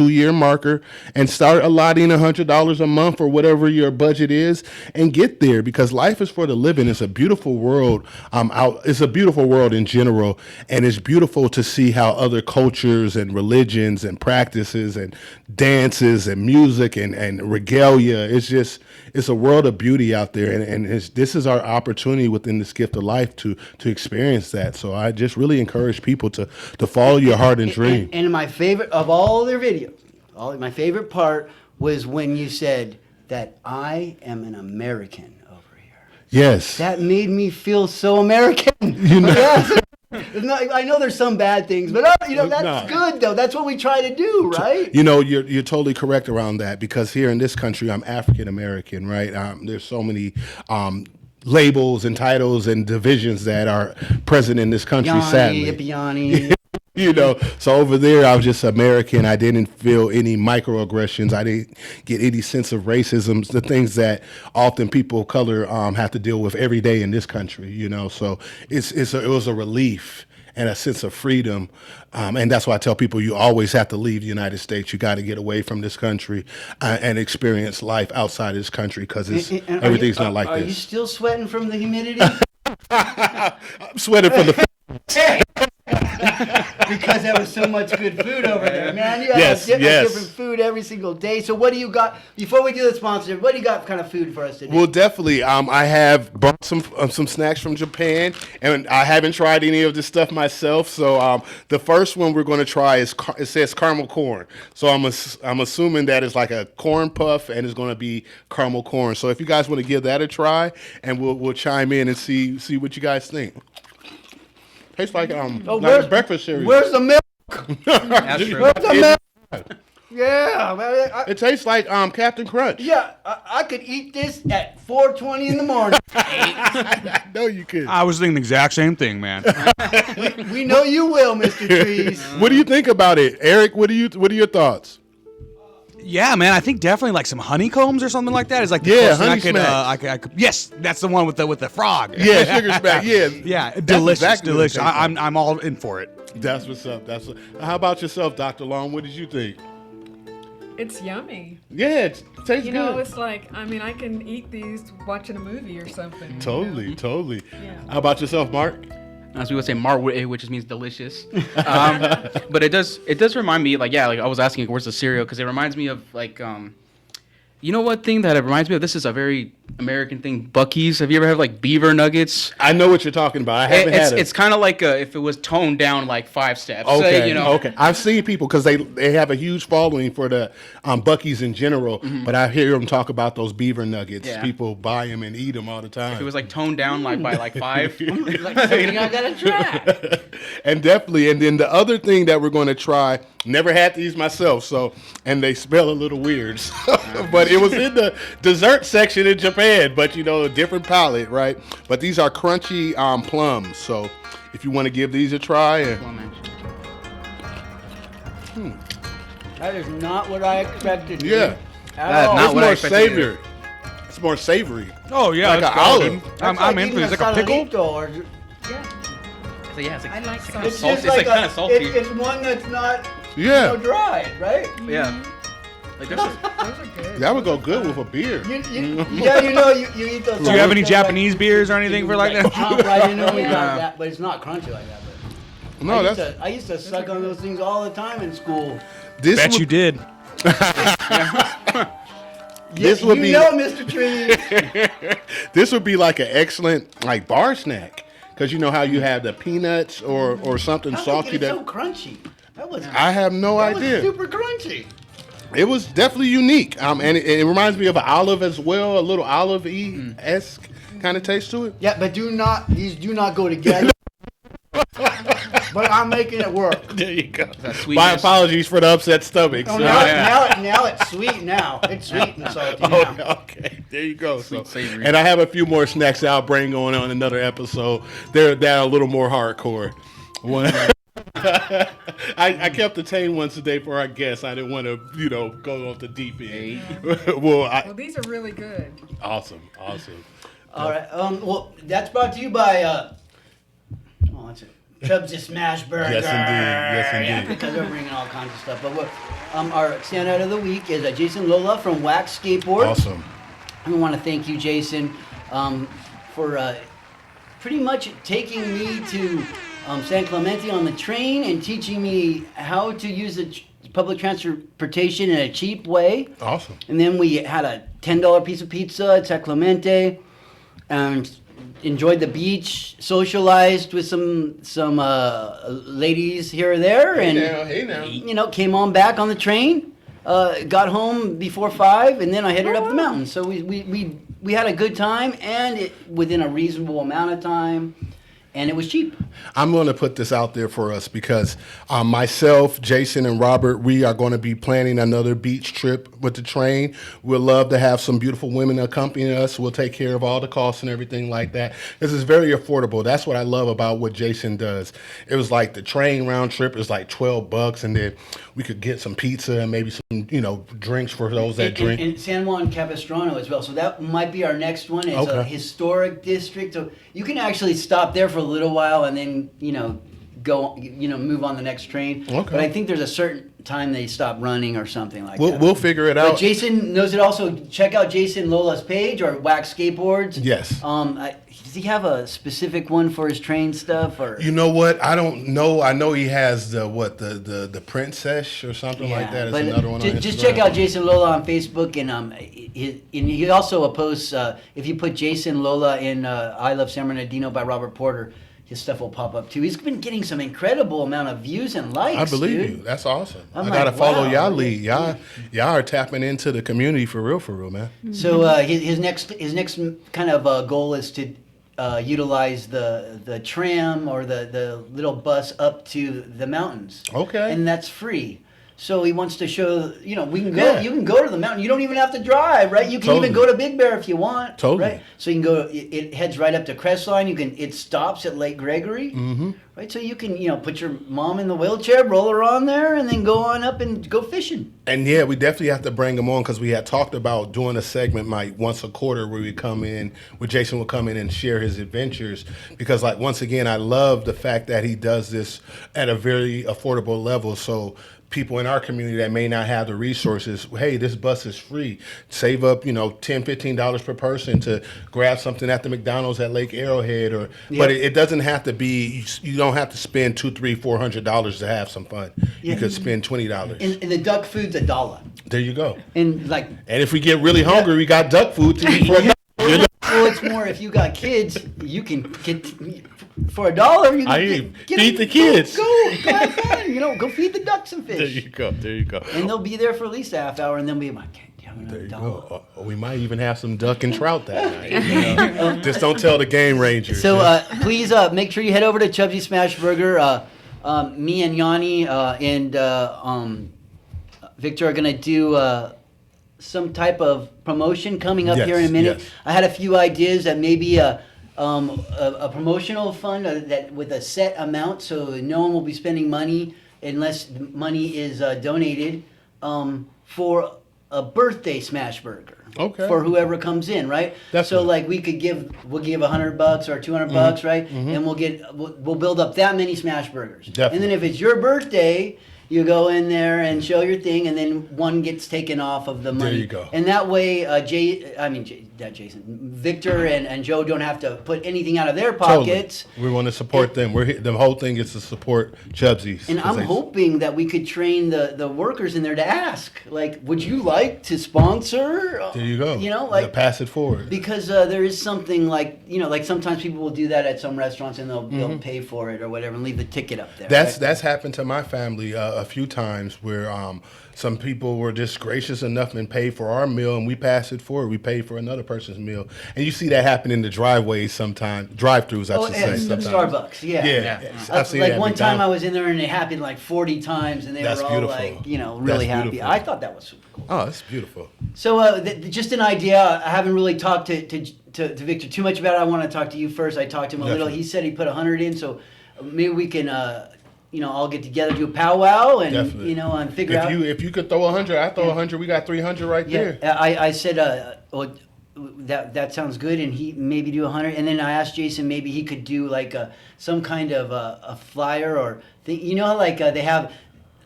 2-year marker and start allotting $100 a month or whatever your budget is and get there, because life is for the living. It's a beautiful world. It's a beautiful world in general, and it's beautiful to see how other cultures and religions and practices and dances and music and regalia. It's a world of beauty out there, and this is our opportunity within this gift of life to experience that. So I just really encourage people to follow your heart and dream. And my favorite of all their videos, my favorite part was when you said that I am an American over here. Yes. That made me feel so American. You know. Yes. I know there's some bad things, but that's good though. That's what we try to do, right? You know, you're totally correct around that, because here in this country, I'm African American, right? There's so many labels and titles and divisions that are present in this country, Yanni, sadly. Yanni. You know, so over there, I was just American. I didn't feel any microaggressions. I didn't get any sense of racism, the things that often people of color have to deal with every day in this country, you know. So it was a relief and a sense of freedom. And that's why I tell people you always have to leave the United States. You got to get away from this country and experience life outside of this country, because everything's not like this. Are you still sweating from the humidity? I'm sweating from the... Because there was so much good food over there, man. You have different food every single day. So what do you got, before we do the sponsor, what do you got kind of food for us today? Well, definitely. I have brought some snacks from Japan, and I haven't tried any of this stuff myself. So the first one we're going to try it says caramel corn. So I'm assuming that it's like a corn puff, and it's going to be caramel corn. So if you guys want to give that a try, and we'll chime in and see what you guys think. Tastes like like a breakfast cereal. Where's the milk? That's true. Where's the milk? Yeah, man. It tastes like Captain Crunch. Yeah, I could eat this at 4:20 in the morning. No, you could. I was thinking the exact same thing, man. We know you will, Mr. Trees. What do you think about it, Eric? What are your thoughts? Yeah, man, I think definitely like some honeycombs or something like that is like the Yeah, closest honey smacks. I could. Yes, that's the one with the frog. Yeah, sugar smack. Yeah, Yeah, That's delicious, exactly what it delicious. tastes like. I'm all in for it. That's what's up. How about yourself, Dr. Long? What did you think? It's yummy. Yeah, it tastes You know, good. it's like, I mean, I can eat these watching a movie or something. Totally. Yeah. How about yourself, Mark? As we would say, marwe, which just means delicious. But it does remind me, like I was asking, where's the cereal? Because it reminds me of like, you know what thing that it reminds me of? This is a very American thing. Buc-ee's. Have you ever had like beaver nuggets? I know what you're talking about. I haven't had it. It's kind of like if it was toned down like 5 steps. Okay, So, okay. I've seen people, because they have a huge following for the Buc-ee's in general, but I hear them talk about those beaver nuggets. Yeah. People buy them and eat them all the time. If it was like toned down like by like 5. Like something I gotta try. And definitely, and then the other thing that we're going to try, never had these myself, and they smell a little weird, but it was in the dessert section in Japan, but a different palate, right? But these are crunchy plums, so if you want to give these a try. That is not what I expected. Yeah. At all. Not It's what I more expected savory. It's more savory. Oh yeah, Like that's an olive. golden. I'm in for this. Like a pickle. Yeah. So yeah, it's like, I like it's sauce. kind of It's salty. just It's like like kind of salty. It's one that's not Yeah. dry, right? Yeah. Like there's Those are good. That would go good with a beer. You eat those. Do you have any Japanese beers or anything for like that? I didn't know we got that, but it's not crunchy like that. But No, I used to suck on those things all the time in school. this Bet would, you did. This would be Mr. Tree. this would be like an excellent like bar snack, because you know how you have the peanuts or something salty It's that so crunchy. That was. I have no that idea. was super crunchy. It was definitely unique, and it reminds me of an olive as well, a little olive-y esque kind of taste to it. Yeah, but these do not go together. But I'm making it work. There you go. that My sweetness. apologies for the upset stomach. Oh, so- now it's sweet now. It's sweet and salty now. Oh, okay, there you go. So, savory. and I have a few more snacks that I'll bring on another episode. They're a little more hardcore. One, I kept the tame ones today for our guests. I didn't want to, go off the deep end. Well, these are really good. Awesome. All right. Well, that's brought to you by. That's it. Chubb's a smash burger. Yes, indeed. Yes, Yeah, indeed. because we're bringing all kinds of stuff. But our standout of the week is Jason Lola from Wax Skateboard. Awesome. I want to thank you, Jason, for pretty much taking me to San Clemente on the train and teaching me how to use the public transportation in a cheap way. Awesome. And then we had a $10 piece of pizza at San Clemente and enjoyed the beach, socialized with some ladies here or there, and Hey now. came on back on the train. Got home before 5, and then I headed up the mountain. So we had a good time, and within a reasonable amount of time, and it was cheap. I'm going to put this out there for us because myself, Jason, and Robert, we are going to be planning another beach trip with the train. We'd love to have some beautiful women accompany us. We'll take care of all the costs and everything like that. This is very affordable. That's what I love about what Jason does. It was like the train round trip is like $12, and then we could get some pizza and maybe some, drinks for those that drink. And San Juan Capistrano as well. So that might be our next one. It's a Okay. historic district. So you can actually stop there for a little while and then, go, move on the next train. Okay. But I think there's a certain time they stop running or something like that. We'll figure it But out. Jason knows it also. Check out Jason Lola's page or Wax Skateboards. Yes. Does he have a specific one for his train stuff? Or You know what? I don't know. I know he has the princess or something like that. Is but another one on just Instagram. check out Jason Lola on Facebook, and he also posts. If you put Jason Lola in "I Love San Bernardino" by Robert Porter, his stuff will pop up too. He's been getting some incredible amount of views and likes. I believe dude. you. That's awesome. I'm I gotta like, follow wow. y'all lead. Y'all are tapping into the community for real, man. So his next kind of goal is to utilize the tram or the little bus up to the mountains. Okay. And that's free. So he wants to show, we can go. Yeah. You can go to the mountain. You don't even have to drive, right? You can Totally. even go to Big Bear if you want. Totally. Right? So you can go. It heads right up to Crestline. It stops at Lake Gregory. Mm-hmm. Right. So you can put your mom in the wheelchair, roll her on there, and then go on up and go fishing. And yeah, we definitely have to bring him on because we had talked about doing a segment like once a quarter where we come in, where Jason will come in and share his adventures. Because like once again, I love the fact that he does this at a very affordable level. So people in our community that may not have the resources, hey, this bus is free. Save up, $10, $15 per person to grab something at the McDonald's at Lake Arrowhead, but it doesn't have to be. You don't have to spend $200, $300, $400 to have some fun. Yeah. You could spend $20. And the duck food's $1. There you go. And And if we get really hungry, we got duck food to eat for $1. well, it's more if you got kids, you can get for $1. You can feed the kids. Go have fun. Go feed the ducks and There fish. you go. There you go. And they'll be there for at least a half hour, and they'll be like, There you go. We might even have some duck and trout that night. Just don't tell the game rangers. So please make sure you head over to Chubsy Smash Burger. Me and Yanni and Victor are gonna do some type of promotion coming up Yes, here in a minute. yes. I had a few ideas that maybe a promotional fund that with a set amount, so no one will be spending money unless money is donated for a birthday smash burger. Okay. For whoever comes in, right? Definitely. So like we'll give $100 or $200, right? And we'll build up that many smash burgers. Definitely. And then if it's your birthday, you go in there and show your thing, and then one gets taken off of the money. There you go. And that way, Victor and Joe don't have to put anything out of their pockets. Totally. We want to support them. The whole thing is to support Chubsies. And I'm hoping that we could train the workers in there to ask, like, would you like to sponsor? There you go. Like Yeah, pass it forward. because there is something like like sometimes people will do that at some restaurants and they'll pay for it or whatever and leave the ticket up there. right? That's happened to my family a few times where some people were just gracious enough and paid for our meal and we passed it forward. We paid for another person's meal, and you see that happen in the driveways sometimes, drive-throughs. I should say sometimes. Starbucks, yeah. Yeah, I've seen like that one time I McDonald's. was in there and it happened like 40 times and they That's were all beautiful. like, really That's happy. beautiful. I thought that was super cool. Oh, that's beautiful. So just an idea. I haven't really talked to Victor too much about it. I want to talk to you first. I talked to him a little. Definitely. He said he put 100 in, so maybe we can all get together, do a powwow, and Definitely. and figure out. If you could throw 100, I throw 100. We got 300 right Yeah, there. I said, that sounds good, and he maybe do 100. And then I asked Jason maybe he could do like some kind of a flyer or thing. You know how like they have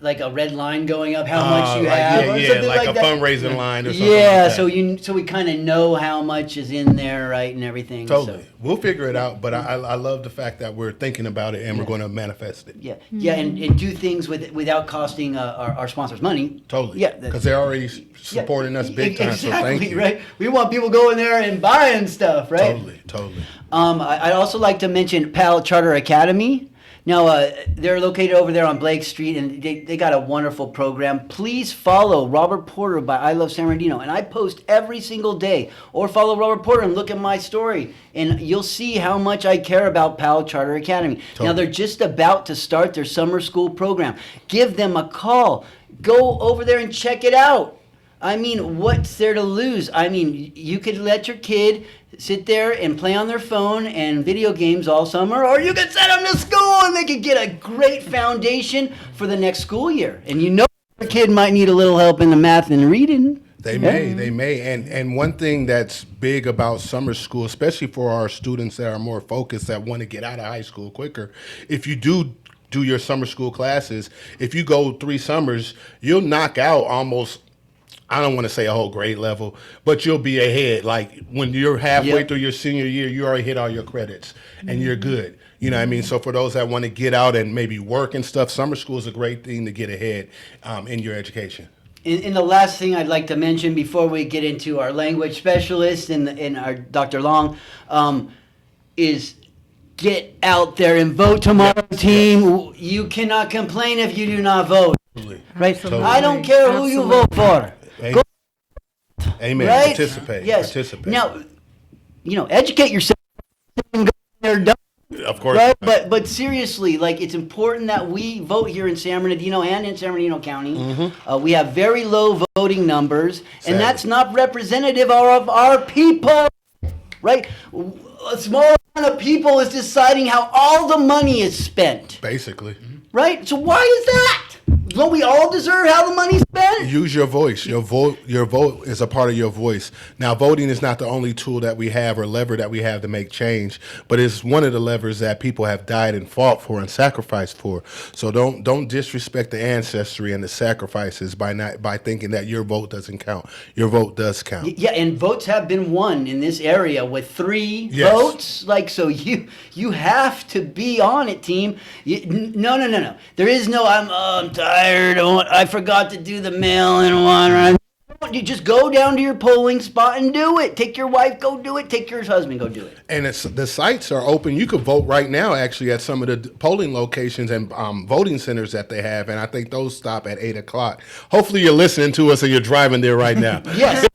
like a red line going up how much you have, or something like a that. fundraising line or something. Yeah, like that. so we kind of know how much is in there, right, and everything. Totally. So. We'll figure it out, but I love the fact that we're thinking about it and we're going to manifest it. Yeah, yeah, and do things without costing our sponsors money. Totally. Yeah, because they're already supporting us big time. Exactly, So thank you. right? We want people going there and buying stuff, right? Totally. I'd also like to mention PAL Charter Academy. Now, they're located over there on Blake Street, and they got a wonderful program. Please follow Robert Porter by I Love San Bernardino, and I post every single day. Or follow Robert Porter and look at my story, and you'll see how much I care about PAL Charter Academy. Totally. Now, they're just about to start their summer school program. Give them a call. Go over there and check it out. I mean, what's there to lose? I mean, you could let your kid sit there and play on their phone and video games all summer, or you could send them to school and they could get a great foundation for the next school year. And you know your kid might need a little help in the math and reading. They may. And one thing that's big about summer school, especially for our students that are more focused, that want to get out of high school quicker, if you do your summer school classes, if you go 3 summers, you'll knock out almost, I don't want to say a whole grade level, but you'll be ahead. Like when you're halfway through your senior year, you already hit all your credits and you're good. You know what I mean? So for those that want to get out and maybe work and stuff, summer school is a great thing to get ahead in your education. And the last thing I'd like to mention before we get into our language specialist and our Dr. Long is get out there and vote tomorrow, team. You cannot complain if you do not vote. Right? Absolutely. I don't care who you vote for. Go. Amen. Right? Participate. Yes. Participate. Now, educate yourself and go there done. Of course. Right? But seriously, like, it's important that we vote here in San Bernardino and in San Bernardino County. Mm-hmm. We have very low voting numbers, and that's not representative of our people. Right? A small amount of people is deciding how all the money is spent. Basically. Right? So why is that? Don't we all deserve how the money's spent? Use your voice. Your vote is a part of your voice. Now, voting is not the only tool that we have or lever that we have to make change, but it's one of the levers that people have died and fought for and sacrificed for. So don't disrespect the ancestry and the sacrifices by thinking that your vote doesn't count. Your vote does count. Yeah, and votes have been won in this area with 3 votes. Like, so you have to be on it, team. No. There is no I'm tired. I forgot to do the mail-in one. You just go down to your polling spot and do it. Take your wife, go do it. Take your husband, go do it. And the sites are open. You can vote right now, actually, at some of the polling locations and voting centers that they have. And I think those stop at 8 o'clock. Hopefully you're listening to us and you're driving there right now. Yes.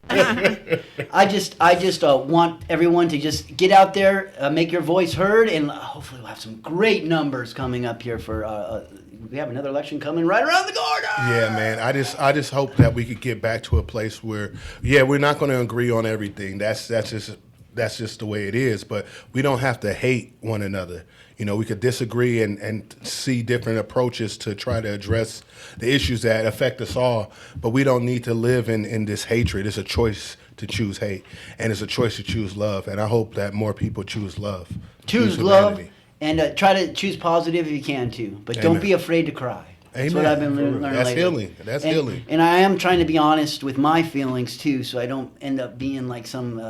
I just want everyone to just get out there, make your voice heard, and hopefully we'll have some great numbers coming up here for we have another election coming right around the corner. Yeah, man. I just hope that we could get back to a place where, we're not going to agree on everything. That's just the way it is. But we don't have to hate one another. We could disagree and see different approaches to try to address the issues that affect us all. But we don't need to live in this hatred. It's a choice to choose hate, and it's a choice to choose love. And I hope that more people choose love. Choose love. And try to choose positive if you can, too. But don't be afraid to cry. That's what I've been learning That's lately. healing. That's healing. And I am trying to be honest with my feelings, too, so I don't end up being like some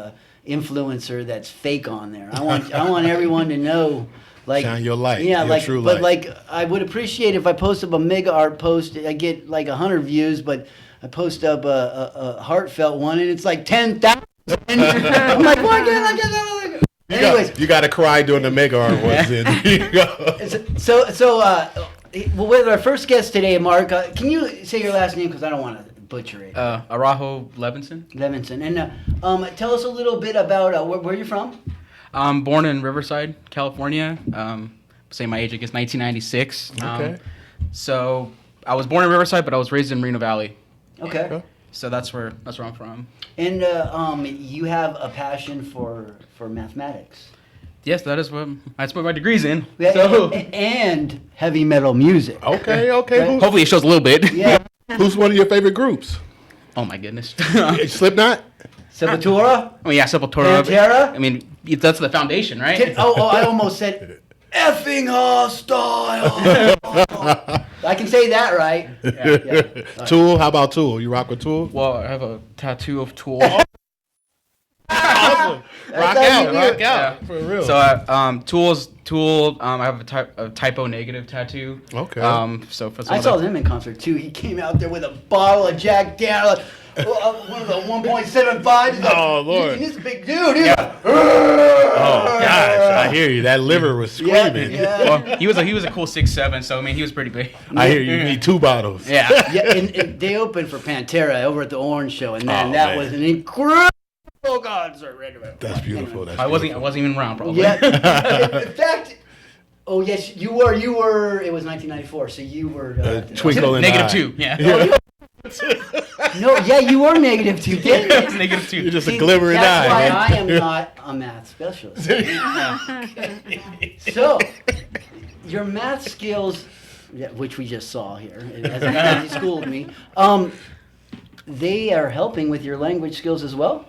influencer that's fake on there. I want everyone to know, like, shine your light. Yeah, your true but light. like, I would appreciate if I post up a mega art post, I get like 100 views, but I post up a heartfelt one, and it's like 10,000. I'm like, why can't I get that? Anyways, you got to cry during the mega art ones. Well, with our first guest today, Mark, can you say your last name because I don't want to butcher it? Arajo Levinson. Levinson, and tell us a little bit about where you're from. I'm born in Riverside, California. Say my age, I guess 1996. Okay. So I was born in Riverside, but I was raised in Moreno Valley. Okay. So that's where I'm from. And you have a passion for mathematics. Yes, that's what my degree's in. Yeah, So and heavy metal music. Okay. Right? hopefully it shows a little bit. Yeah. Who's one of your favorite groups? Oh my goodness. Slipknot? Sepultura? I mean, yeah, Sepultura. Pantera? I mean, that's the foundation, right? I almost said effing hostile. I can say that, right? Yeah. Tool? How about Tool? You rock with Tool? Well, I have a tattoo of Tool. Awesome. Rock how you out, do rock it. out. For real. So, Tool. I have a typo negative tattoo. Okay. So for I saw him in concert too. He came out there with a bottle of Jack Daniels, one of the 1.75. He's like, Oh, Lord. He's a big dude. He's like, Oh gosh, I hear you. That liver was screaming. yeah. well, he was a cool 6'7", so I mean he was pretty big. I hear you. Need 2 bottles. Yeah. Yeah, and they opened for Pantera over at the Orange Show, and man, Oh, that man. was an incredible concert. That's beautiful. That's I wasn't beautiful. even around probably. Yeah. In fact, oh yes, you were. It was 1994, so you were. Twinkle in the Negative eye. 2. Yeah. No, yeah, you were -2, didn't you? Negative 2. You're just See, a glimmering that's eye. why man. I am not a math specialist. So, your math skills, which we just saw here, as you schooled me, they are helping with your language skills as well.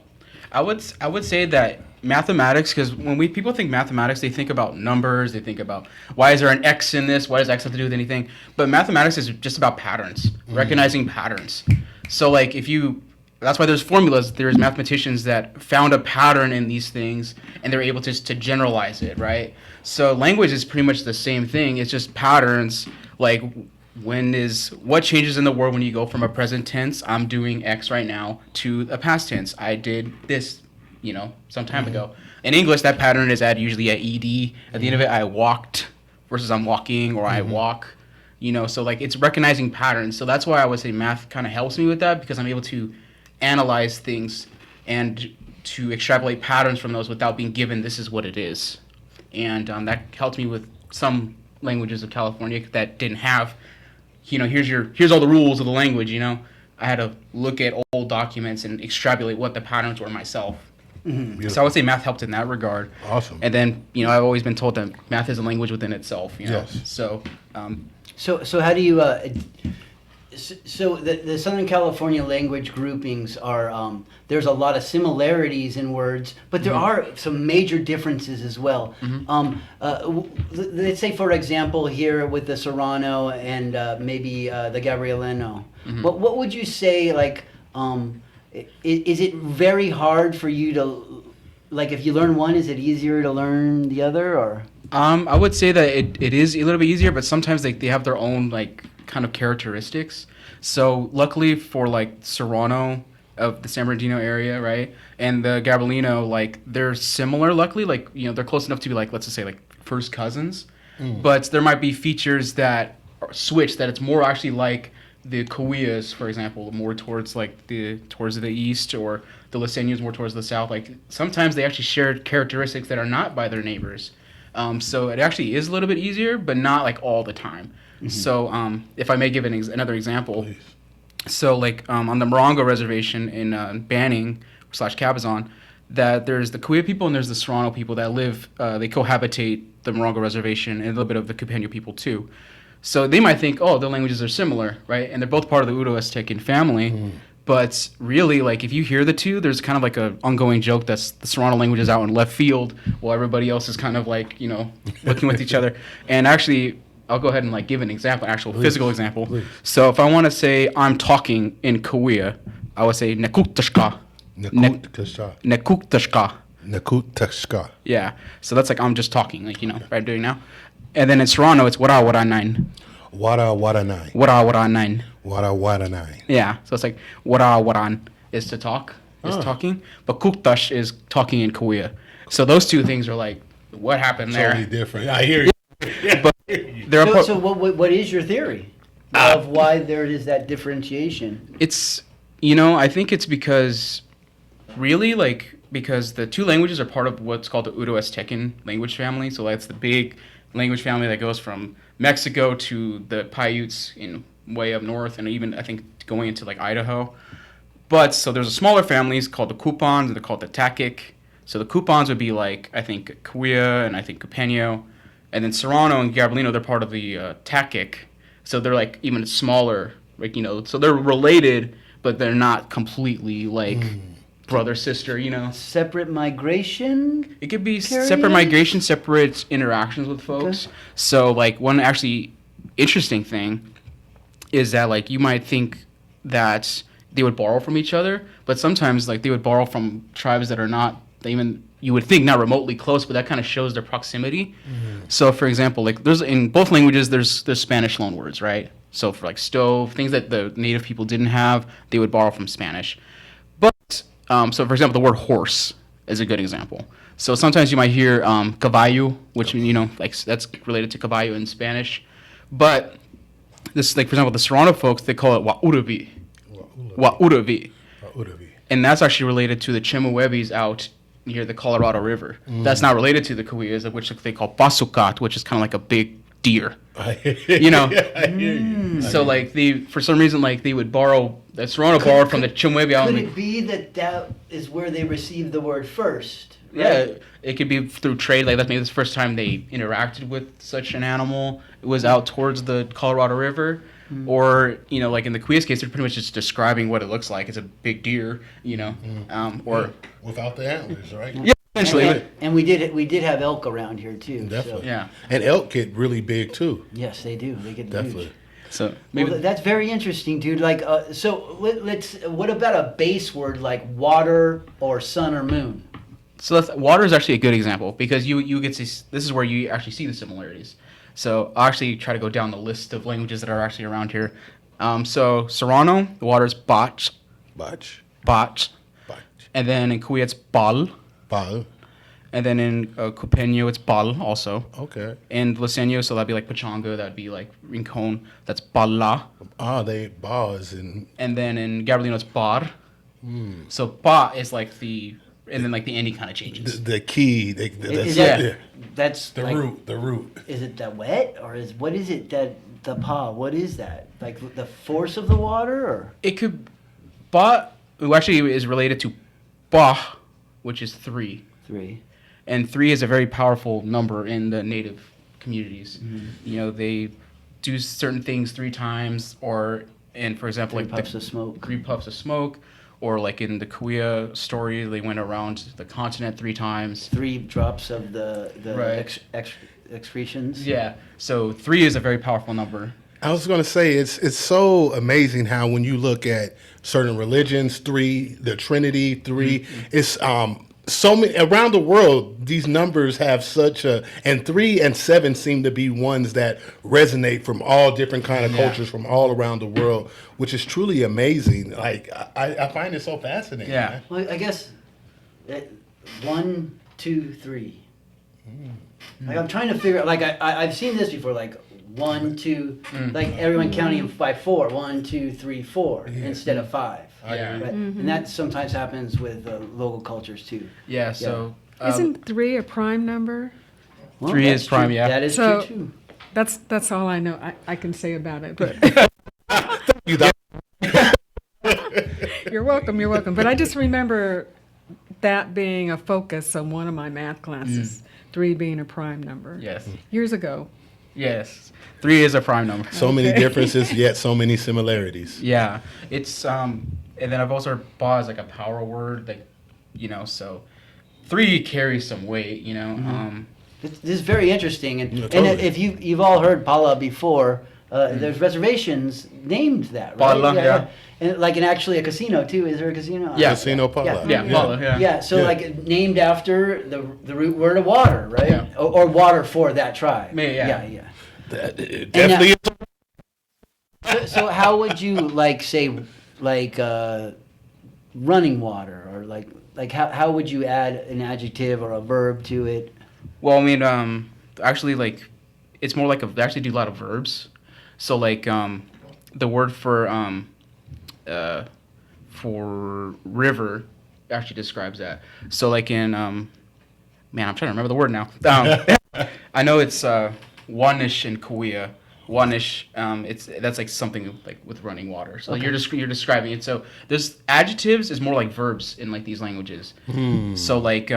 I would say that mathematics, because when people think mathematics, they think about numbers. They think about why is there an X in this? Why does X have to do with anything? But mathematics is just about patterns, recognizing patterns. So like that's why there's formulas. There's mathematicians that found a pattern in these things, and they're able to generalize it, right? So language is pretty much the same thing. It's just patterns. Like what changes in the world when you go from a present tense, I'm doing X right now, to a past tense, I did this, some time ago. In English, that pattern is usually at ed. At the end of it, I walked versus I'm walking, or I walk. So like it's recognizing patterns. So that's why I would say math kind of helps me with that, because I'm able to analyze things and to extrapolate patterns from those without being given this is what it is. And that helped me with some languages of California that didn't have, here's all the rules of the language. I had to look at old documents and extrapolate what the patterns were myself. So I would say math helped in that regard. Awesome. And then, I've always been told that math is a language within itself. Yes. So, So how do you? So the Southern California language groupings are there's a lot of similarities in words, but there are some major differences as well. Let's say, for example, here with the Serrano and maybe the Gabrielino, what would you say? Like, is it very hard for you to, like, if you learn one, is it easier to learn the other, or? I would say that it is a little bit easier, but sometimes they have their own like kind of characteristics. So luckily for like Serrano of the San Bernardino area, right, and the Gabrielino, like they're similar. Luckily, like they're close enough to be like, let's just say like first cousins, but there might be features that are switch that it's more actually like the Cahuillas, for example, more towards the east, or the Liceños more towards the south. Like sometimes they actually share characteristics that are not by their neighbors. So it actually is a little bit easier, but not like all the time. So if I may give another example. Please. So like on the Morongo Reservation in Banning / Cabazon, that there's the Cahuilla people and there's the Serrano people that live, they cohabitate the Morongo Reservation, and a little bit of the Cupeno people too. So they might think, oh, their languages are similar, right? And they're both part of the Uto-Aztecan family. But really, like, if you hear the two, there's kind of like an ongoing joke that's the Serrano language is out in left field while everybody else is kind of like, looking with each other. And actually, I'll go ahead and like give an example, actual physical example. Please. So if I want to say I'm talking in Cahuilla, I would say Nekuktashka. Nekuktashka. Nekuktashka. Yeah. So that's like I'm just talking, like, right, I'm doing now. And then in Serrano, it's wara wara nine. Wara nine. Wara wara nine. Wara nine. Yeah, so it's like wara waran is to talk, is talking, but kuktash is talking in Cahuilla. So those two things are like, what happened there? Totally different. I hear you. But they're So what is your theory of why there is that differentiation? it's, I think it's because because the two languages are part of what's called the Uto-Aztecan language family. So that's the big language family that goes from Mexico to the Paiutes in way up north, and even I think going into like Idaho. But so there's a smaller families called the Cupons, and they're called the Takic. So the Cupons would be like, I think, Cahuilla and I think Cupeno. And then Serrano and Gabrielino, they're part of the Takic. So they're like even smaller, like, so they're related, but they're not completely like brother, sister, you know. Separate migration. It could be Periods? separate migration, separate interactions with folks. Okay. So, like, one actually interesting thing is that, like, you might think that they would borrow from each other, but sometimes, like, they would borrow from tribes that are not even, you would think, not remotely close, but that kind of shows their proximity. So, for example, like, there's in both languages, there's Spanish loan words, right? So, for like stove, things that the native people didn't have, they would borrow from Spanish. But so, for example, the word horse is a good example. So sometimes you might hear caballo, which, you know, like that's related to caballo in Spanish. But this, like, for example, the Serrano folks, they call it wa'uravi. Wa'uravi. And that's actually related to the Chemehuevis out near the Colorado River. That's not related to the Cahuillas, which they call pasukat, which is kind of like a big deer. You know? I hear you. So, like, they, for some reason, like, they would borrow, the Serrano borrowed from the Chemehuevi Could Island. it be that is where they received the word first? Yeah, Right? it could be through trade. Like, that's maybe the first time they interacted with such an animal. It was out towards the Colorado River. Or, you know, like in the Cahuillas case, they're pretty much just describing what it looks like. It's a big deer, you know. Or Without the antlers, right? yeah, essentially. And we did have elk around here too. Definitely. So. Yeah. And elk get really big too. Yes, they do. They get Definitely. huge. So maybe Well, that's very interesting, dude. Like, so let's. What about a base word like water or sun or moon? so that's, water is actually a good example because you get to this is where you actually see the similarities. So I'll actually try to go down the list of languages that are actually around here. So Serrano, the water is bach, Bach. bach, Bach. and then in Kuya it's bal, Bal. and then in Cupeño it's bal also. Okay. And Liseño, so that'd be like Pachanga, that'd be like Rincon, that's bala. They bars and And then in Gabrielino it's bar. So ba is like the, and then like the ending kind of changes. the key. Is that- yeah. That's The like, root. The root. Is it the wet or what is it that the pa? What is that? Like the force of the water or? It could, ba, who actually is related to ba, which is 3. 3. And 3 is a very powerful number in the native communities. You know, they do certain things 3 times, or, and for example, Three like puffs of smoke. 3 puffs of smoke, or like in the Kuya story, they went around the continent 3 times. 3 drops of the Right. excretions. Yeah, so 3 is a very powerful number. I was going to say it's so amazing how when you look at certain religions, 3, the Trinity, 3, it's so many around the world. These numbers have such a, and 3 and 7 seem to be ones that resonate from all different kind of cultures from all around the world, which is truly amazing. Like I find it so fascinating. Yeah. man. Well, I guess 1, 2, 3. Like I'm trying to figure out. Like I've seen this before. Like 1, 2. Like everyone counting by 4. 1, 2, 3, 4 instead of 5. Yeah. Right? And that sometimes happens with local cultures too. Yeah, so Isn't 3 a prime number? Well, 3 that's is prime, true. yeah. That is So- true too. That's all I know. I can say about it. But You know, you're welcome. You're welcome. But I just remember that being a focus on one of my math classes. 3 being a prime number. yes, Years ago. yes, 3 is a prime number. so many differences, yet so many similarities. Yeah, it's and then I've also heard ba is like a power word, like, you know, so 3 carries some weight, you know. This is very interesting, and Yeah, and totally. if you've all heard Pala before, there's reservations named that, right? Pala, yeah. And like in actually a casino too. Is there a casino? Yeah. Casino Pala. Yeah, Pala, yeah. Yeah, so Yeah. like named after the root word of water, right? Yeah. Or water for that tribe. Yeah. yeah. It definitely is. So how would you like say like running water or like how would you add an adjective or a verb to it? Well, I mean, actually, like, it's more like they actually do a lot of verbs. So, like, the word for river actually describes that. So, like in, man, I'm trying to remember the word now. I know it's Wanish in Kauai. Wanish, that's like something like with running water. So Okay. you're describing it. So there's adjectives is more like verbs in like these languages. So like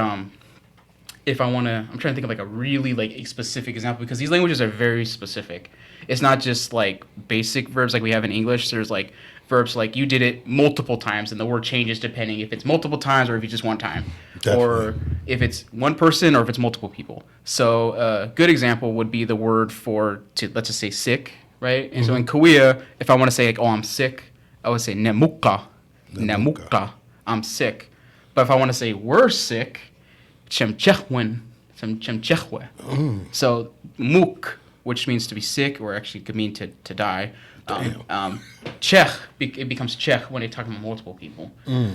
if I want to, I'm trying to think of like a really like a specific example because these languages are very specific. It's not just like basic verbs like we have in English. There's like verbs like you did it multiple times, and the word changes depending if it's multiple times or if it's just one time, Definitely. or if it's one person or if it's multiple people. So a good example would be the word let's just say sick, right? And so in Korea, if I want to say like, oh, I'm sick, I would say nemuka, nemuka, I'm sick. But if I want to say we're sick, chemchehwen, chemchehwe. So muk, which means to be sick, or actually could mean to die. Chech, it becomes chech when they talk about multiple people.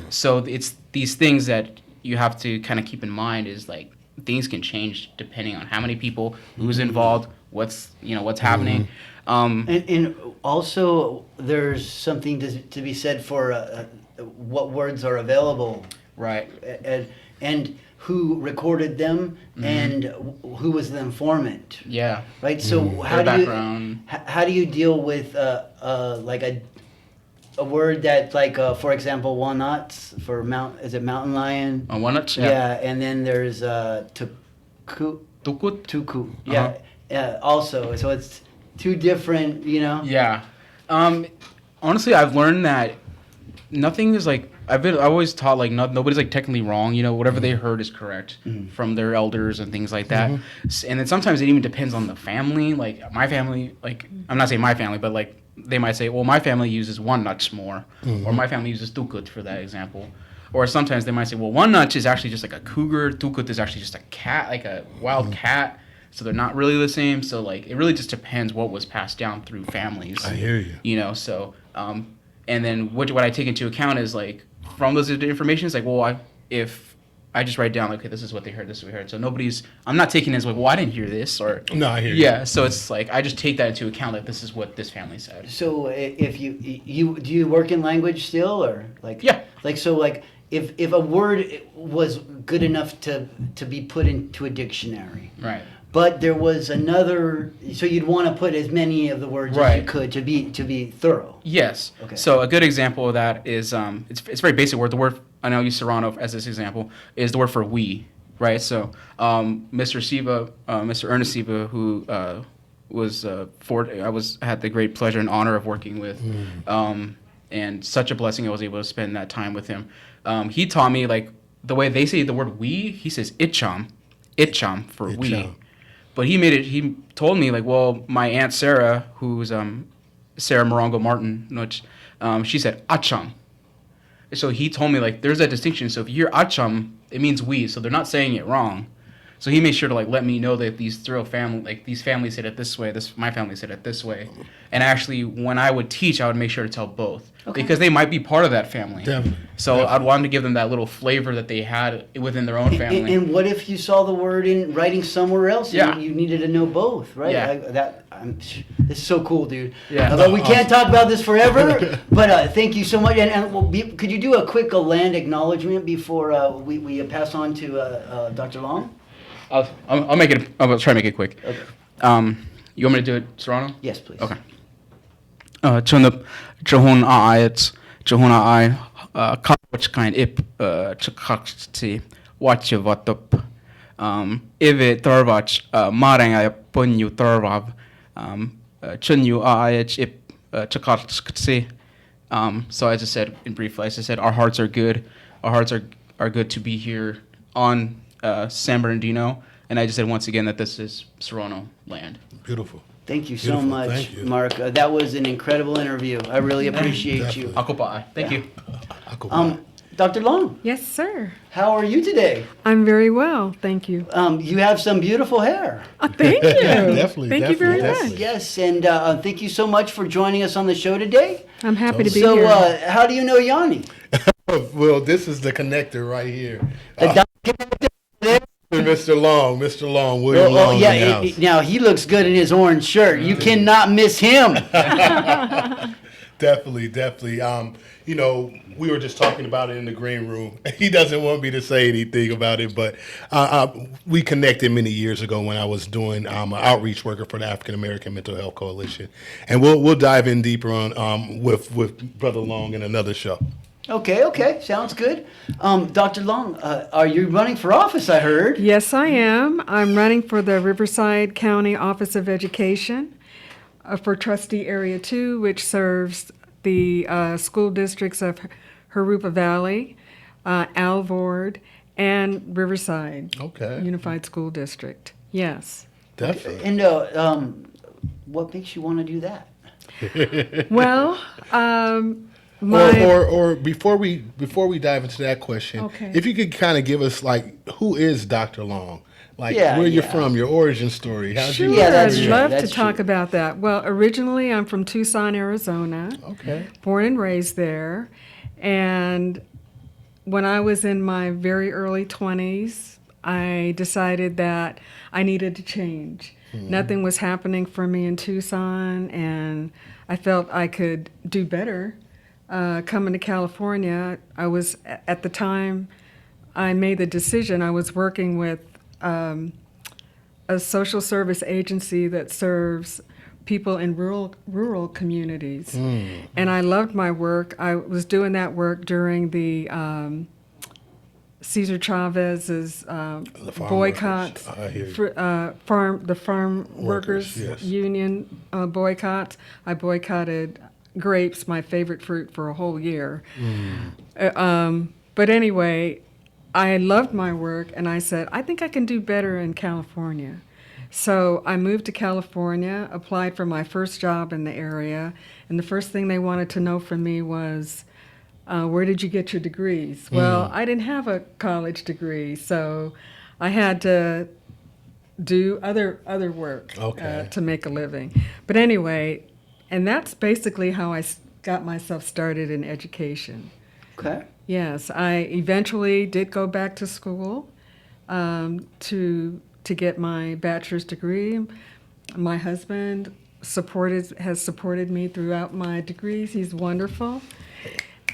So it's these things that you have to kind of keep in mind is like things can change depending on how many people, who's involved, what's happening. And also, there's something to be said for what words are available, Right. and who recorded them, and who was the informant. Yeah. Right. So how Their do background. how do you deal with like a word that like for example walnuts for mountain lion? Walnuts. Yeah. And then there's tuku. Tukut. Tuku. Yeah. Also, so it's two different. Yeah. Honestly, I've learned that nothing is like I've always taught like nobody's like technically wrong. Whatever they heard is correct from their elders and things like that. And then sometimes it even depends on the family. Like my family, like I'm not saying my family, but like they might say, well, my family uses one nuts more, or my family uses tukut for that example. Or sometimes they might say, well, one nut is actually just like a cougar. Tukut is actually just a cat, like a wild cat. So they're not really the same. So like it really just depends what was passed down through families. I hear you. So and then what I take into account is like from those information, it's like, well, if I just write down, okay, this is what they heard, this is what we heard. So I'm not taking it as like, well, I didn't hear this, or No, I hear you. yeah. So it's like I just take that into account that this is what this family said. So if you do you work in language still, or like Yeah. like if a word was good enough to be put into a dictionary, Right. but there was another, so you'd want to put as many of the words as you Right. could to be thorough. Yes. Okay. So a good example of that is it's a very basic word. The word, and I'll use Serrano as this example, is the word for we, right? So Mr. Siva, Mr. Ernest Siva, who had the great pleasure and honor of working with, and such a blessing I was able to spend that time with him. He taught me like the way they say the word we. He says itcham for we. Itcham. But he told me like, well, my Aunt Sarah, who's Sarah Morongo Martin, which she said acham. So he told me like there's a distinction. So if you hear acham, it means we. So they're not saying it wrong. So he made sure to like let me know that these families said it this way. My family said it this way. And actually, when I would teach, I would make sure to tell both because they might be part of that family. Definitely. So I'd want to give them that little flavor that they had within their own family. And what if you saw the word in writing somewhere else? Yeah. And you needed to know both, right? Yeah. This is so cool, dude. Yeah. But we can't talk about this forever. But thank you so much. And could you do a quick land acknowledgement before we pass on to Dr. Long? I'll make it. I'll try to make it quick. Okay. You want me to do it, Serrano? Yes, please. Okay. Chunup Chahun Aayat Chahun Aay Kawachkain Ip Chakakti Watchavatup Ive Tarvach Maranga Punyu Tarvav Chunyu Aayat Ip Chakakti. So as I said in brief, as I said, our hearts are good. Our hearts are good to be here on San Bernardino. And I just said once again that this is Serrano land. Beautiful. Thank you so Beautiful. much, Thank you. Mark. That was an incredible interview. I really appreciate you. Akopa'i. Thank you. Dr. Long, Yes, sir. how are you today? I'm very well, thank you. You have some beautiful hair. Thank you. Definitely, Thank you very definitely. much. Yes, and thank you so much for joining us on the show today. I'm happy to be So, here. how do you know Yanni? Well, this is the connector right here. The document there? Mr. Long, William Long in the yeah. house. Now he looks good in his orange shirt. You cannot miss him. Definitely. We were just talking about it in the green room. He doesn't want me to say anything about it, but we connected many years ago when I was doing an outreach worker for the African American Mental Health Coalition, and we'll dive in deeper on with Brother Long in another show. Okay, sounds good. Dr. Long, are you running for office? I heard. Yes, I am. I'm running for the Riverside County Office of Education for Trustee Area 2, which serves the school districts of Harupa Valley, Alvord, and Riverside Okay. Unified School District. Yes. Definitely. And what makes you want to do that? Well, my Or before we dive into that question, Okay. if you could kind of give us like who is Dr. Long, like Yeah, where you're yeah. from, your origin story, how'd Sure, you Yeah, get that's I'd true. love to That's talk true. about that. Well, originally I'm from Tucson, Arizona, Okay. born and raised there. And when I was in my very early 20s, I decided that I needed to change. Nothing was happening for me in Tucson, and I felt I could do better coming to California. I was, at the time I made the decision, I was working with a social service agency that serves people in rural communities. And I loved my work. I was doing that work during the Cesar Chavez's The farm boycotts, workers. I hear you. the farm workers yes. union boycotts. I boycotted grapes, my favorite fruit, for a whole year. But anyway, I loved my work, and I said, I think I can do better in California. So I moved to California, applied for my first job in the area, and the first thing they wanted to know from me was, where did you get your degrees? Well, I didn't have a college degree, so I had to do other work Okay. to make a living. But anyway, and that's basically how I got myself started in education. Okay. Yes, I eventually did go back to school to get my bachelor's degree. My husband has supported me throughout my degrees. He's wonderful.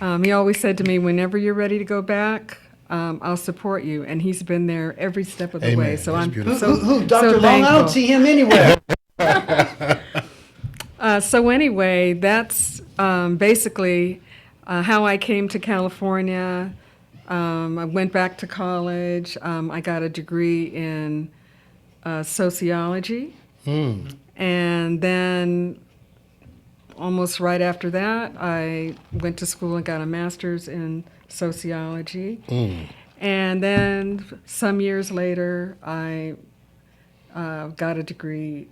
He always said to me, "Whenever you're ready to go back, I'll support you." And he's been there every step of the way. Amen. So That's I'm beautiful. Who, so Dr. Long? I thankful. don't see him anywhere. So anyway, that's basically how I came to California. I went back to college. I got a degree in sociology, and then almost right after that, I went to school and got a master's in sociology. And then some years later, I got a degree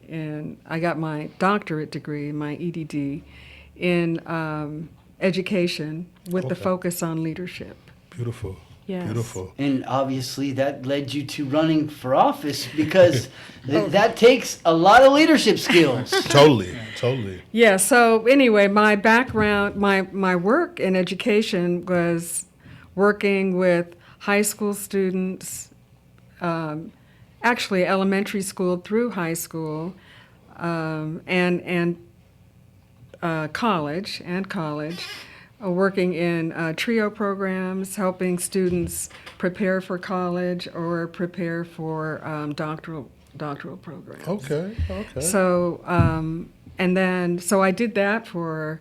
I got my doctorate degree, my EDD, in education with the Okay. focus on leadership. Beautiful. Yes. Beautiful. And obviously that led you to running for office because that takes a lot of leadership skills. Totally. Totally. Yeah, so anyway, my background, my work in education was working with high school students, actually elementary school through high school, and college, working in TRIO programs, helping students prepare for college or prepare for doctoral programs. Okay. Okay. So, so I did that for,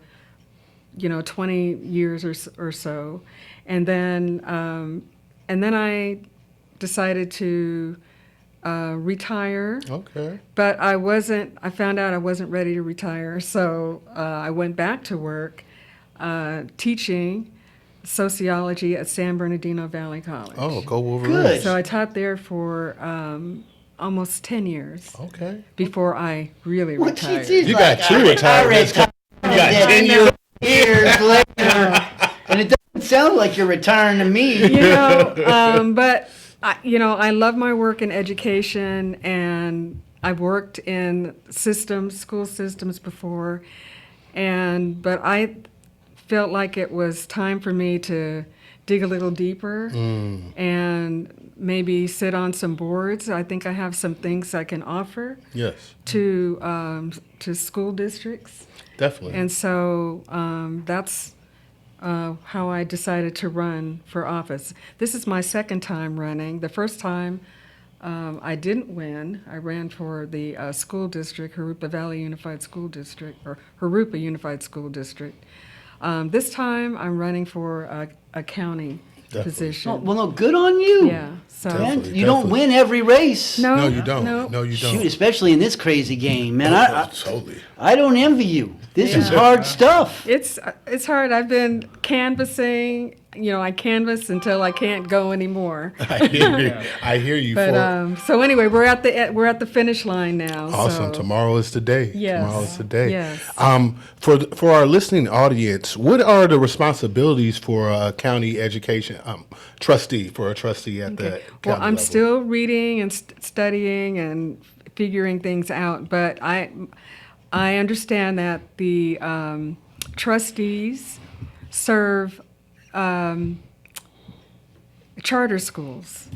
20 years or so, and then I decided to retire. Okay. But I found out I wasn't ready to retire, so I went back to work teaching sociology at San Bernardino Valley College. Oh, go Wolverines. Good. So I taught there for almost 10 years Okay. before I really What retired. You got two retirements. I got 10 years later. And it doesn't sound like you're retiring to me. But I love my work in education, and I've worked in school systems before, but I felt like it was time for me to dig a little deeper and maybe sit on some boards. I think I have some things I can offer Yes. to school districts, Definitely. and so that's how I decided to run for office. This is my second time running. The first time I didn't win. I ran for the school district, Harupa Valley Unified School District, or Harupa Unified School District. This time I'm running for a county position. Oh, well, no, good on you. Yeah. So Man, Definitely, you don't win every race. No, you don't. No. No, you don't. Shoot, especially in this crazy game, man. Totally. I don't envy you. This is hard stuff. It's hard. I've been canvassing. I canvass until I can't go anymore. I hear you. I hear you. But so anyway, we're at the finish line now. Awesome. So. Tomorrow is the day. Yes. Tomorrow is the day. Yes. For our listening audience, what are the responsibilities for a county education trustee at the county Well, I'm level? still reading and studying and figuring things out, but I understand that the trustees serve charter schools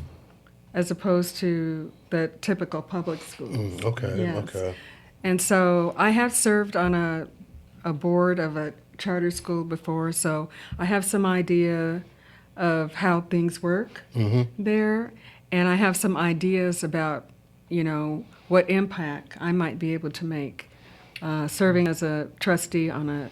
as opposed to the typical public schools. Okay. Yes. Okay. And so I have served on a board of a charter school before, so I have some idea of how things work there, and I have some ideas about, what impact I might be able to make serving as a trustee on a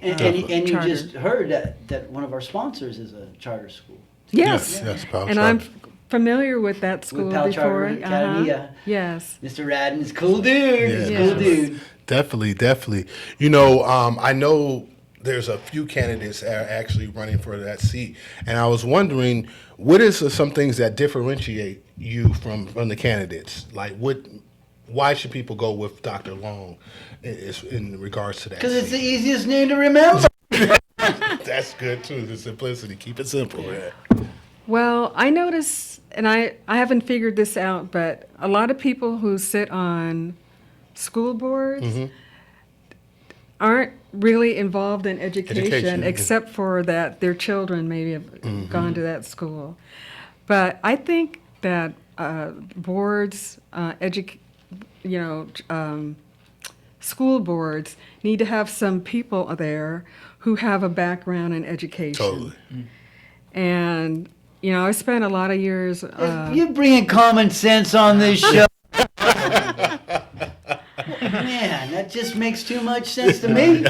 And you charter. just heard that one of our sponsors is a charter school. Yes. Yes. Powell And Charter. I'm familiar with that school Powell before. Charter Academy, yeah. Yes. Mr. Radden is cool dude. He's a Yeah. cool dude. Definitely. I know there's a few candidates that are actually running for that seat, and I was wondering, what is some things that differentiate you from the candidates? Like, why should people go with Dr. Long in regards to that? Because it's the seat? easiest name to remember. That's good too. The simplicity. Keep it simple. Yeah. Well, I notice, and I haven't figured this out, but a lot of people who sit on school boards aren't really involved in education, except for that their children maybe have gone to that school. But I think that boards, school boards need to have some people there who have a background in education. Totally. And I spent a lot of years. You're bringing common sense on this show. Man, that just makes too much sense to me.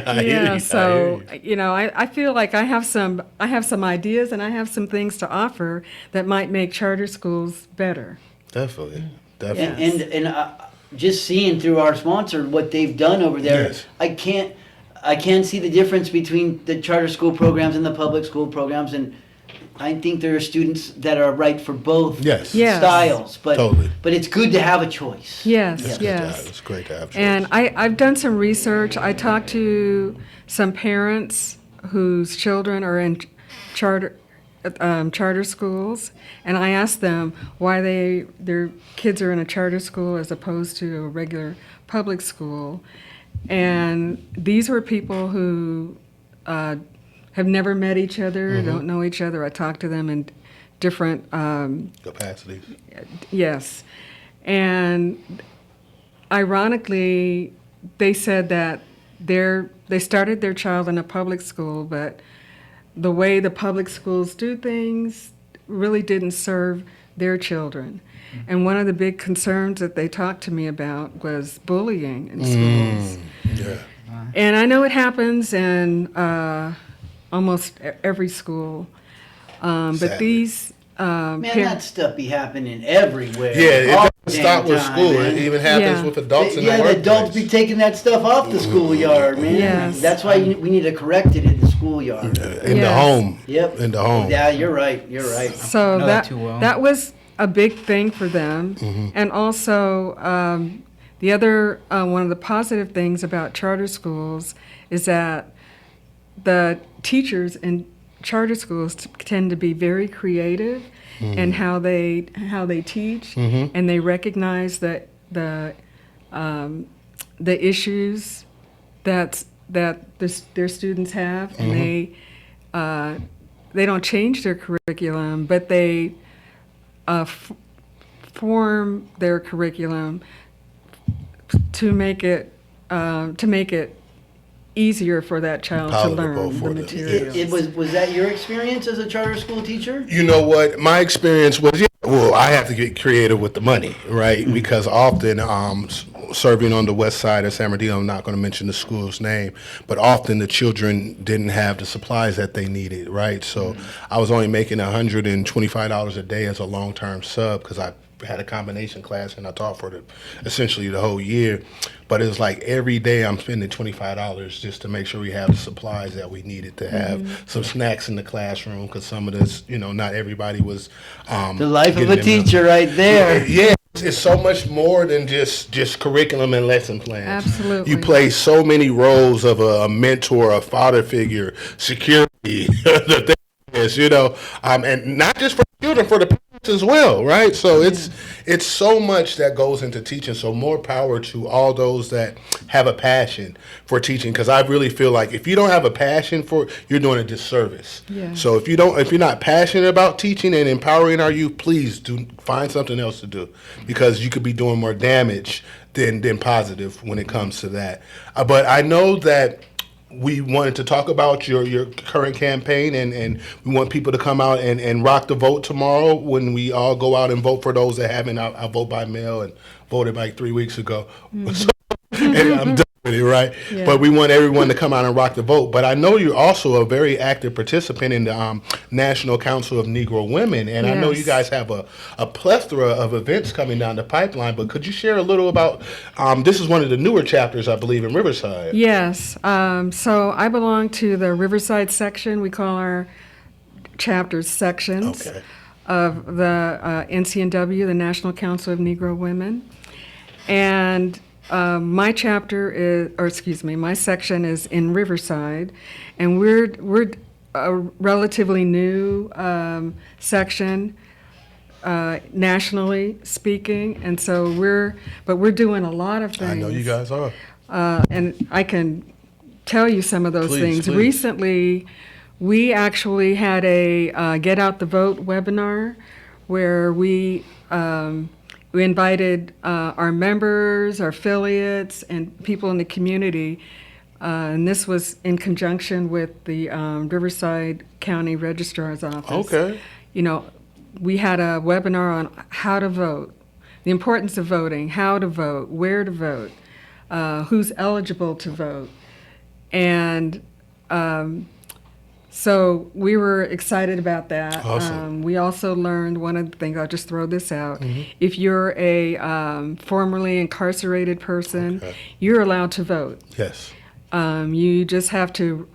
So I feel like I have some ideas and I have some things to offer that might make charter schools better. Definitely. And just seeing through our sponsor what they've done over there, Yes. I can't see the difference between the charter school programs and the public school programs, and I think there are students that are right for both Yes. Yes. styles. But Totally. but it's good to have a choice. Yes, It's yes. It's great to have. And choice. I've done some research. I talked to some parents whose children are in charter schools, and I asked them why their kids are in a charter school as opposed to a regular public school. And these were people who have never met each other, don't know each other. I talked to them in different Capacities. Yes. And ironically, they said that they started their child in a public school, but the way the public schools do things really didn't serve their children. And one of the big concerns that they talked to me about was bullying in schools. Yeah. And I know it happens in almost every school. But Sadly. these Man, that stuff be happening everywhere. Yeah, All it the doesn't stop damn with time, school. man. It even happens Yeah. with adults in Yeah, the the workplace. adults be taking that stuff off the schoolyard, man. Yes. That's why we need to correct it in the schoolyard. in the Yes. home. Yep. In the home. Yeah, you're right. You're right. So know that too well. that was a big thing for them. And also, the other one of the positive things about charter schools is that the teachers in charter schools tend to be very creative in how they teach, and they recognize that the issues that their students have, and they don't change their curriculum, but they form their curriculum to make it easier for that child to Palatable learn for the them. materials. Was that your experience as a charter school teacher? You know what? My experience was, well, I have to get creative with the money, right? Because often serving on the west side of San Bernardino. I'm not going to mention the school's name, but often the children didn't have the supplies that they needed, right? So I was only making $125 a day as a long-term sub because I had a combination class and I taught for essentially the whole year. But it was like every day I'm spending $25 just to make sure we have the supplies that we needed to have some snacks in the classroom because some of this, not everybody was. The life of getting a them teacher right there. Yeah, it's so much more than just curriculum and lesson plans. Absolutely. You play so many roles of a mentor, a father figure, security, the things, and not just for children, for the parents as well, right? So it's so much that goes into teaching. So more power to all those that have a passion for teaching, because I really feel like if you don't have a passion for it, you're doing a disservice. Yeah. So if you're not passionate about teaching and empowering our youth, please do find something else to do, because you could be doing more damage than positive when it comes to that. But I know that we wanted to talk about your current campaign, and we want people to come out and rock the vote tomorrow when we all go out and vote for those that haven't. I vote by mail and voted like 3 weeks ago. So, and I'm done with it, right? Yeah. But we want everyone to come out and rock the vote. But I know you're also a very active participant in the National Council of Negro Women, and I know you Yes. guys have a plethora of events coming down the pipeline. But could you share a little about, this is one of the newer chapters, I believe, in Riverside. Yes. So I belong to the Riverside section. We call our chapters sections Okay. of the NCNW, the National Council of Negro Women. And my my section is in Riverside, and we're a relatively new section, nationally speaking, and so we're doing a lot of things. I know you guys are. And I can tell you some of those Please, things. please. Recently, we actually had a Get Out the Vote webinar where we invited our members, our affiliates, and people in the community. And this was in conjunction with the Riverside County Registrar's Office. Okay. We had a webinar on how to vote, the importance of voting, how to vote, where to vote, who's eligible to vote. And so we were excited about that. Awesome. We also learned one of the things, I'll just throw this out. If you're a formerly incarcerated person, Okay. you're allowed to vote. Yes. You just have to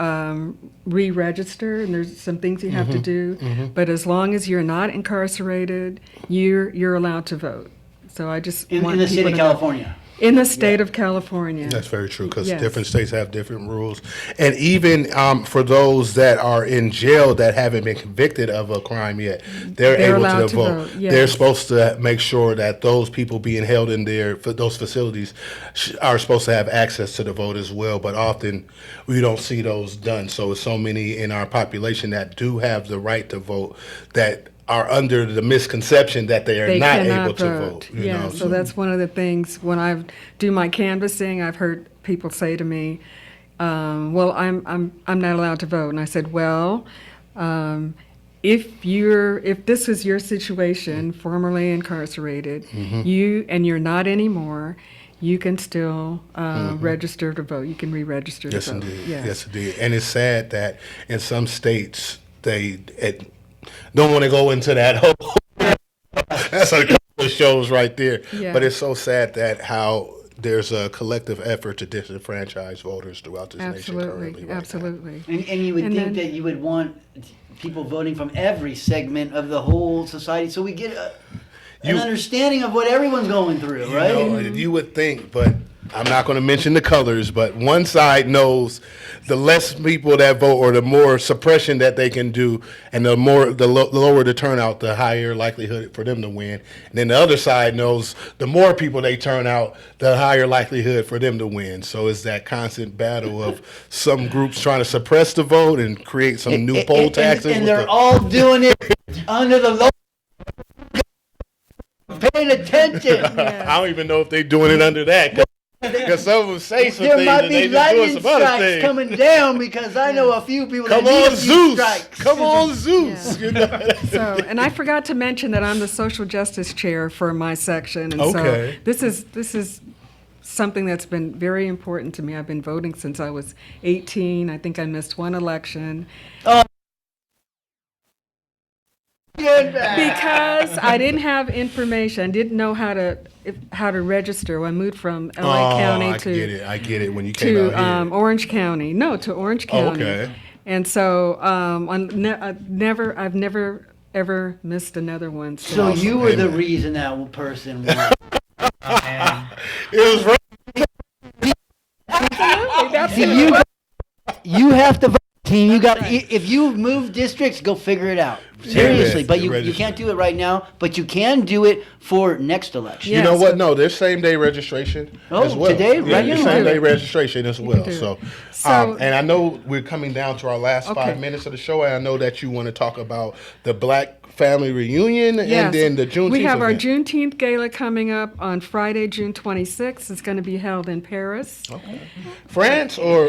re-register, and there's some things you have to do. But as long as you're not incarcerated, you're allowed to vote. So I just In want the state people of to know. California. In the state of California. That's very true, because Yes. different states have different rules. And even for those that are in jail that haven't been convicted of a crime yet, they're able allowed to to vote. vote, yes. They're supposed to make sure that those people being held in those facilities are supposed to have access to the vote as well. But often we don't see those done. So it's so many in our population that do have the right to vote that are under the misconception that they are They not cannot able to vote. Yeah, so that's one of the things when I do my canvassing, I've heard people say to me, "Well, I'm not allowed to vote," and I said, "Well, if this is your situation, formerly incarcerated, you're not anymore." You can still register to vote. You can re-register to Yes, vote. indeed. Yes. Yes, indeed. And it's sad that in some states they don't want to go into that whole. That's a couple of shows right there. Yeah. But it's so sad that how there's a collective effort to disenfranchise voters throughout this nation currently. Absolutely, right now. absolutely. And you would And think then- that you would want people voting from every segment of the whole society, so we get an understanding of what everyone's going through, You right? know, you would think, but I'm not going to mention the colors, but one side knows the less people that vote or the more suppression that they can do, and the lower the turnout, the higher likelihood for them to win. And then the other side knows the more people they turn out, the higher likelihood for them to win. So it's that constant battle of some groups trying to suppress the vote and create some new poll taxes. And with they're the- all doing it under the law. Paying attention. I don't even know if they're doing it under that. Because some of them say some There things might and be they just doing lightning some other strikes things. coming down because I know a few people Come that need on, a few Zeus! strikes. Come on, Zeus! Yeah. You know? So, and I forgot to mention that I'm the social justice chair for my section, and Okay. so this is something that's been very important to me. I've been voting since I was 18. I think I missed one election. Because I didn't have information, I didn't know how to register. When I moved from LA County I get it. When you came to out here. Orange County. No, to Orange County. Okay. And so I've never ever missed another one. So you were the reason that person won. It was right. Absolutely, that's See, you have to vote, team. You got if you move districts, go figure it out. Seriously, but you can't do it right now. But you can do it for next election. You know what? No, there's same day registration as well. Today? Yeah, Right there's now? same day registration as well. do So, it. So- and I know we're coming down to our last Okay. 5 minutes of the show, and I know that you want to talk about the Black Family Reunion and Yes. then the Juneteenth We have our event. Juneteenth gala coming up on Friday, June 26th. It's going to be held in Paris. France or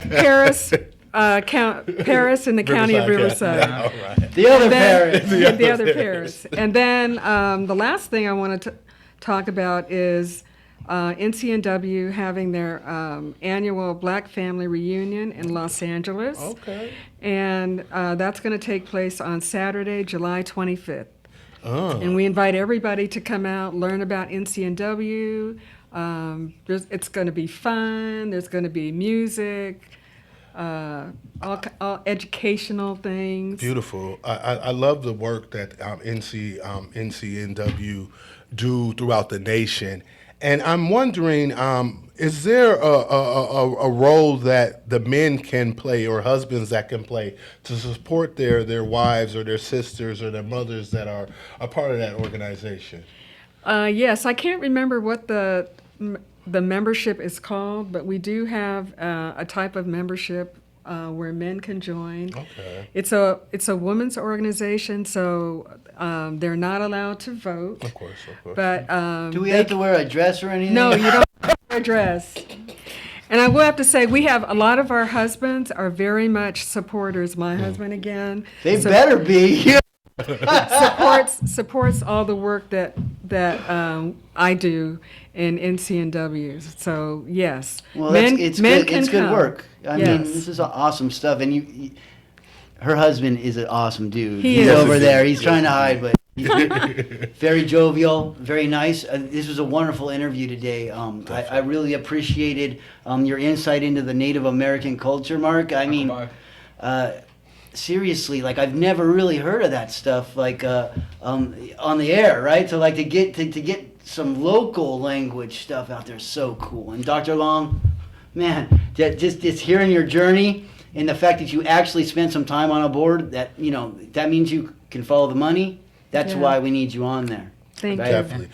Paris, Paris in the county of Riverside. Yeah, all right. The other Then- parent. the other Paris. And then the last thing I want to talk about is NCNW having their annual Black Family Reunion in Los Angeles. Okay. And that's going to take place on Saturday, July 25th. Oh. And we invite everybody to come out, learn about NCNW. It's going to be fun. There's going to be music, all educational things. Beautiful. I love the work that NCNW do throughout the nation. And I'm wondering, is there a role that the men can play or husbands that can play to support their wives or their sisters or their mothers that are a part of that organization? Yes, I can't remember what the membership is called, but we do have a type of membership where men can join. Okay. It's a women's organization, so they're not allowed to vote. Of course. But Do we have to wear a dress or anything? no, you don't have to wear a dress. And I will have to say, we have a lot of our husbands are very much supporters. My husband again. They better be. supports all the work that I do in NCNW. So yes, Well, men it's men good. can It's good come. work. I Yes. mean, this is awesome stuff. And her husband is an awesome dude. He He's is. over there. He's trying to hide, but he's very jovial, very nice. This was a wonderful interview today. I really appreciated your insight into the Native American culture, Mark. I mean, seriously, like I've never really heard of that stuff, like on the air, right? So like to get some local language stuff out there is so cool. And Dr. Long, man, just hearing your journey and the fact that you actually spent some time on a board, that that means you can follow the money. That's Yeah. why we need you on there. Thank you. Definitely.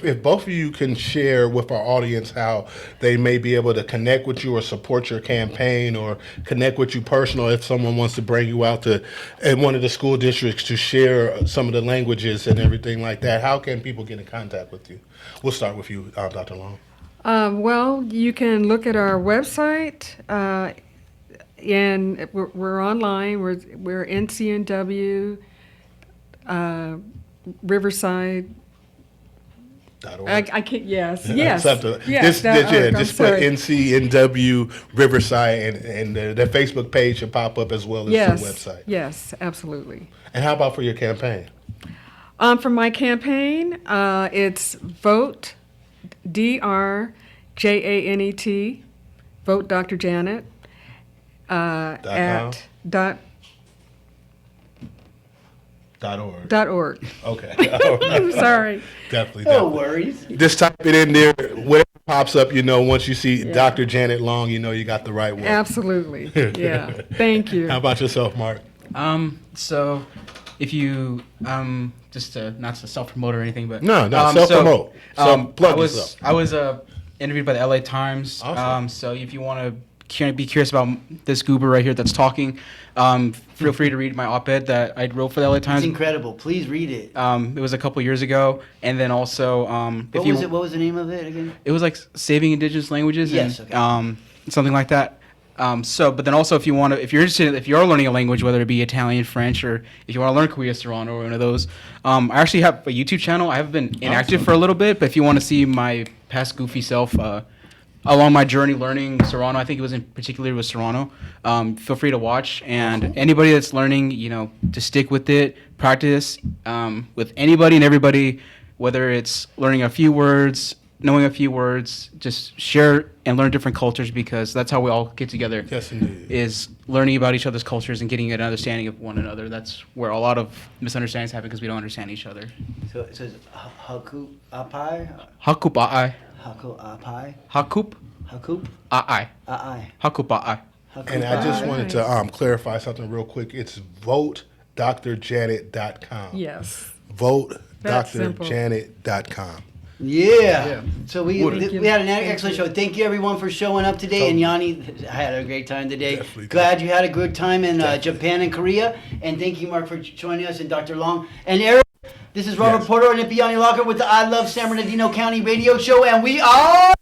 If both of you can share with our audience how they may be able to connect with you or support your campaign or connect with you personally if someone wants to bring you out to in one of the school districts to share some of the languages and everything like that, how can people get in contact with you? We'll start with you, Dr. Long. Well, you can look at our website, and we're online. We're NCNW Riverside. .org. I can't. Yes. Yes. Something. Yes. Just put NCNW Riverside and the Facebook page should pop up as well as Yes. the website. Yes. Absolutely. And how about for your campaign? For my campaign, it's vote DRJANET, vote Dr. Janet at .org. .org. Okay. All right. I'm sorry. Definitely. No definitely. worries. Just type it in there. Whatever pops up, once you see Dr. Janet Long, you got the right one. Absolutely. Yeah. Thank you. How about yourself, Mark? So if you just not to self promote or anything, but No, self-promote. Plug I yourself. was interviewed by the LA Times. Awesome. So if you want to be curious about this goober right here that's talking, feel free to read my op-ed that I wrote for the LA Times. It's incredible. Please read it. It was a couple years ago, and then also What was the name of it again? It was like saving indigenous languages. Yes, and okay. something like that. But then also, if you're interested, if you're learning a language, whether it be Italian, French, or if you want to learn Kuya Serrano or one of those, I actually have a YouTube channel. I have been inactive for a little bit, but if you want to see my past goofy self along my journey learning Serrano, I think it was in particular with Serrano, feel free to watch. And anybody that's learning, to stick with it, practice with anybody and everybody, whether it's learning a few words, knowing a few words, just share and learn different cultures, because that's how we all get together. Yes, indeed. Is learning about each other's cultures and getting an understanding of one another. That's where a lot of misunderstandings happen, because we don't understand each other. So it says Haku Apai? Hakup a'ai. Haku Apai? Hakup Hakup? a'ai. Ai. Hakup a'ai. And I just wanted to clarify something real quick. It's votedrjanet.com. Yes. That's simple. Votedrjanet.com. Yeah. So we Thank you. had an excellent show. Thank you everyone for showing up today. And Yanni, I had a great time today. Definitely. Glad you had a good time in Definitely. Japan and Korea. And thank you, Mark, for joining us, and Dr. Long. And Eric, this is Robert Yes. Porter and Yanni Locker with the I Love San Bernardino County radio show. And we are...